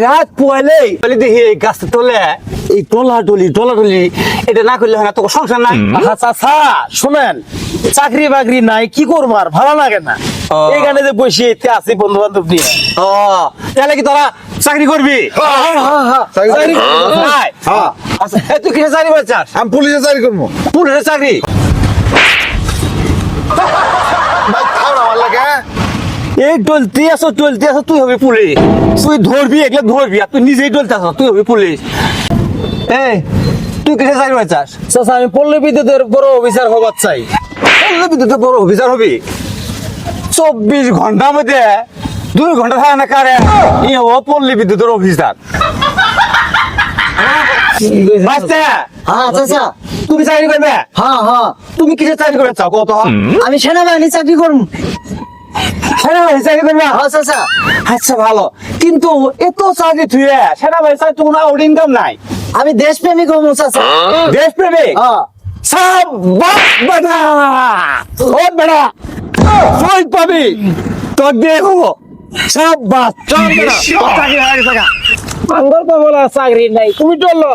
রাত পোয়ালে বলে দেখি এই গাছটা তোলে এই টলা টলি এটা না করলে হয় না, তোর সংসার নাই। চাচা শুনেন, চাকরি বাকরি নাই, কি করবো আর, ভালো লাগে না এখানে যে বসে এতে আছি বন্ধু বান্ধব নিয়ে। ও তাহলে কি তোরা চাকরি করবি? চাকরি নাই? আচ্ছা তুই কিসে চাকরি করছিস? আমি পুলিশে চাকরি করবো। পুলিশের চাকরি? এই টলতে আছো তুই হবি পুলিশ। তুই ধরবি এগুলো ধরবি, আর তুই নিজেই টলতে আছো, তুই হবি পুলিশ। এই তুই কিসে চাকরি করছিস? চাচা আমি পল্লী বিদ্যুতের বড় অফিসার হবার চাই। তুই বড় অফিসার হবি? 24 ঘন্টার মধ্যে 2 ঘন্টা থাকে না কারে ই হবো পল্লী বিদ্যুতের অফিসার। বাচ্চা হ্যাঁ চাচা। তুমি চাকরি করবে? হ্যাঁ তুমি কিসে চাকরি করবে চাও কত? আমি সেনাবাহিনী চাকরি করবো। সেনাবাহিনী চাকরি করবে? হ্যাঁ চাচা। আচ্ছা ভালো, কিন্তু এত চাকরি থুয়ে সেনাবাহিনী চাকরি তো কোনো ইনকাম নাই। আমি দেশপ্রেমিক হবো চাচা। দেশপ্রেমিক? হ্যাঁ। সাবাস বেটা, ও বেটা শহীদ পাবি, তোর দিয়ে হবো। সাবাস, চল বেটা, তোর চাকরি হয়ে গেছে গা। আঙ্গল পাবো না, চাকরি নাই, তুমি চলো।